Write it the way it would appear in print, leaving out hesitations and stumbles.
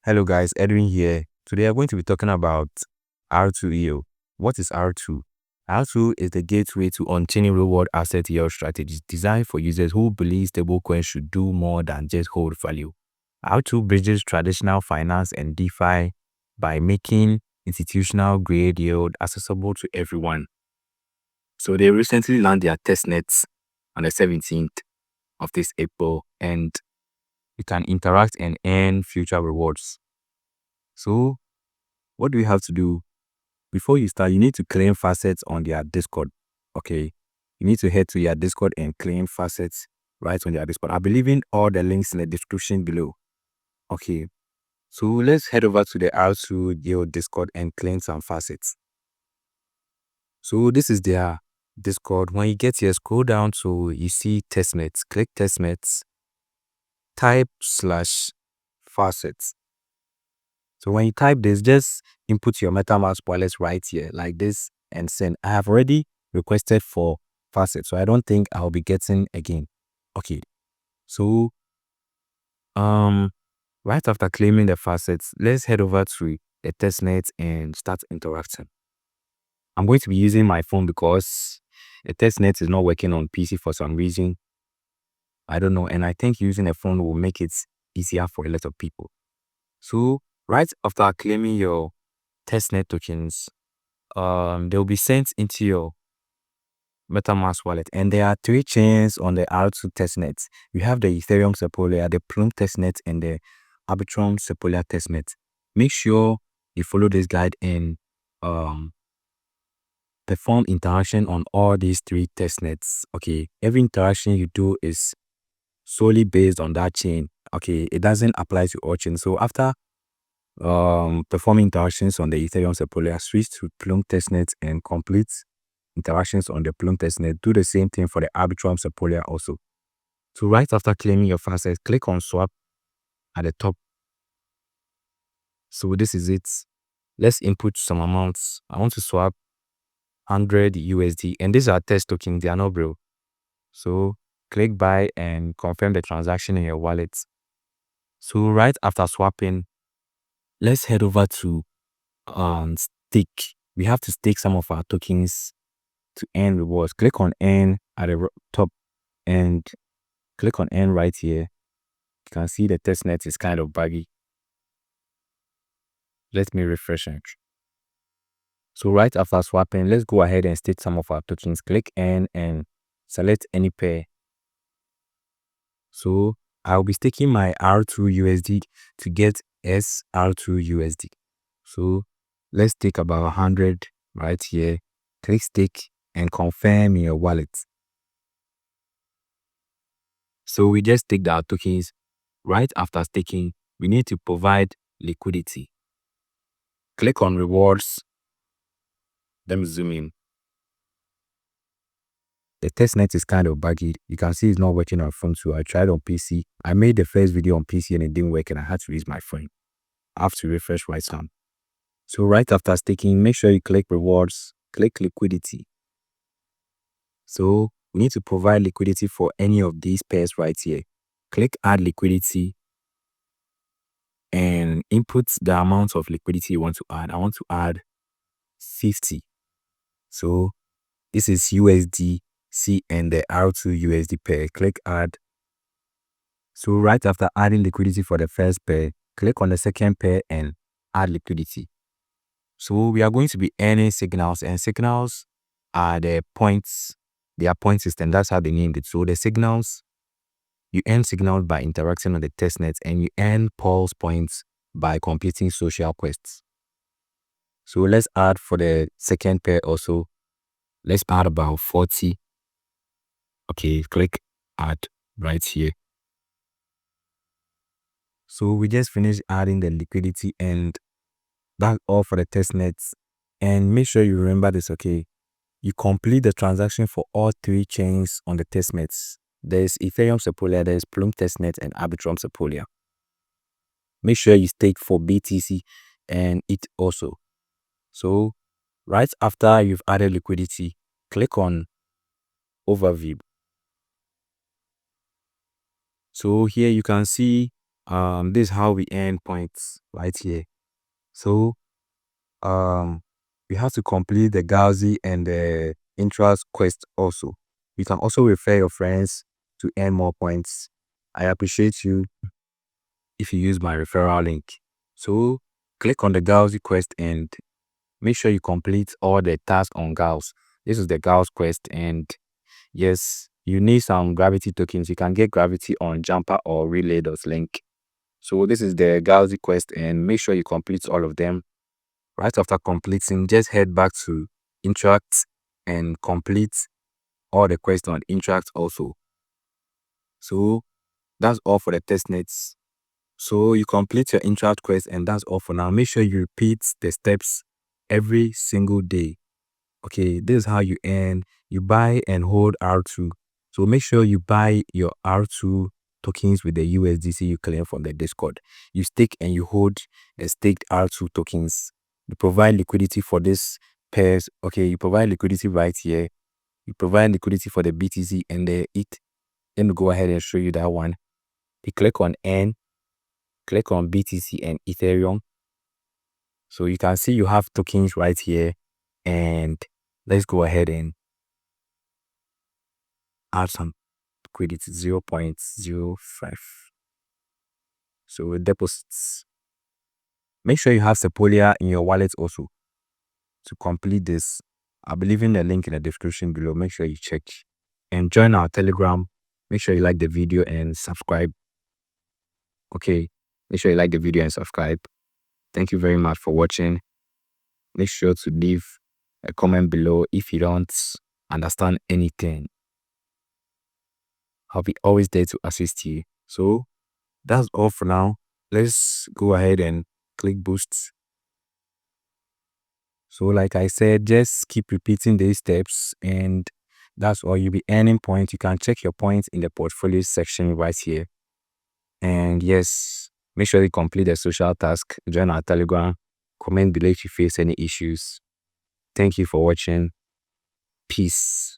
Hello guys, Edwin here. Today I'm going to be talking about R2EO. What is R2? R2 is the gateway to on-chain reward asset yield strategies designed for users who believe stablecoins should do more than just hold value. R2 bridges traditional finance and DeFi by making institutional grade yield accessible to everyone. So they recently launched their testnets on the 17th of this April, and you can interact and earn future rewards. So what do you have to do? Before you start, you need to claim faucets on their Discord. Okay. You need to head to your Discord and claim faucets right on their Discord. I'll be leaving all the links in the description below. Okay. So let's head over to the R2EO Discord and claim some faucets. So this is their Discord. When you get here, scroll down to you see testnets. Click testnets. Type /faucets. So when you type this, just input your MetaMask wallet right here like this and send. I have already requested for faucets, so I don't think I'll be getting again. Okay. So right after claiming the faucets, let's head over to the testnet and start interacting. I'm going to be using my phone because the testnet is not working on PC for some reason. I don't know, and I think using a phone will make it easier for a lot of people. So right after claiming your testnet tokens, they'll be sent into your MetaMask wallet, and there are 3 chains on the R2 testnet. You have the Ethereum Sepolia, the Plume testnet, and the Arbitrum Sepolia testnet. Make sure you follow this guide and perform interaction on all these 3 testnets. Okay, every interaction you do is solely based on that chain. Okay, it doesn't apply to all chains. So after performing interactions on the Ethereum Sepolia, switch to Plume testnet and complete interactions on the Plume testnet. Do the same thing for the Arbitrum Sepolia also. So right after claiming your faucet, click on swap at the top. So this is it. Let's input some amounts. I want to swap 100 USD, and these are test tokens, they are not real. So click buy and confirm the transaction in your wallet. So right after swapping, let's head over to stake. We have to stake some of our tokens to earn rewards. Click on earn at the top and click on earn right here. You can see the testnet is kind of buggy. Let me refresh it. So right after swapping, let's go ahead and stake some of our tokens. Click earn and select any pair. So I'll be staking my R2 USD to get SR2 USD. So let's take about 100 right here. Click stake and confirm your wallet. So we just take our tokens. Right after staking, we need to provide liquidity. Click on rewards. Let me zoom in. The testnet is kind of buggy. You can see it's not working on phone too. I tried on PC. I made the first video on PC and it didn't work and I had to use my phone. I have to refresh right now. So right after staking, make sure you click rewards, click liquidity. So we need to provide liquidity for any of these pairs right here. Click add liquidity and input the amount of liquidity you want to add. I want to add 50. So this is USDC and the R2 USD pair. Click add. So right after adding liquidity for the first pair, click on the second pair and add liquidity. So we are going to be earning signals, and signals are the points, their point system. That's how they named it. So the signals, you earn signals by interacting on the testnet, and you earn pulse points by completing social quests. So let's add for the second pair also. Let's add about 40. Okay, click add right here. So we just finished adding the liquidity, and that's all for the testnets. And make sure you remember this, okay? You complete the transaction for all 3 chains on the testnets. There's Ethereum Sepolia, there's Plume testnet, and Arbitrum Sepolia. Make sure you stake for BTC and it also. So right after you've added liquidity, click on overview. So here you can see This is how we earn points right here. So we have to complete the Gauzy and the interest quest also. You can also refer your friends to earn more points. I appreciate you if you use my referral link. So click on the Gauzy quest and make sure you complete all the tasks on Gauss. This is the Gauss quest, and yes, you need some gravity tokens. You can get gravity on Jumper or Relay.link. So this is the Gauzy quest, and make sure you complete all of them. Right after completing, just head back to Interact and complete all the quests on Interact also. So that's all for the test nets. So you complete your Interact quest, and that's all for now. Make sure you repeat the steps every single day. Okay, this is how you earn. You buy and hold R2. So make sure you buy your R2 tokens with the USDC you claim from the Discord. You stake and you hold the staked R2 tokens. You provide liquidity for this pairs. Okay, you provide liquidity right here. You provide liquidity for the BTC and the ETH. Let me go ahead and show you that one. You click on N, click on BTC and Ethereum. So you can see you have tokens right here. And let's go ahead and add some liquidity 0.05. So deposits. Make sure you have Sepolia in your wallet also to complete this. I'll be leaving the link in the description below. Make sure you check and join our Telegram. Make sure you like the video and subscribe. Okay, make sure you like the video and subscribe. Thank you very much for watching. Make sure to leave a comment below if you don't understand anything. I'll be always there to assist you. So that's all for now. Let's go ahead and click boost. So like I said, just keep repeating these steps and that's all. You'll be earning points. You can check your points in the portfolio section right here. And yes, make sure you complete the social task, join our Telegram, comment below if you face any issues. Thank you for watching. Peace.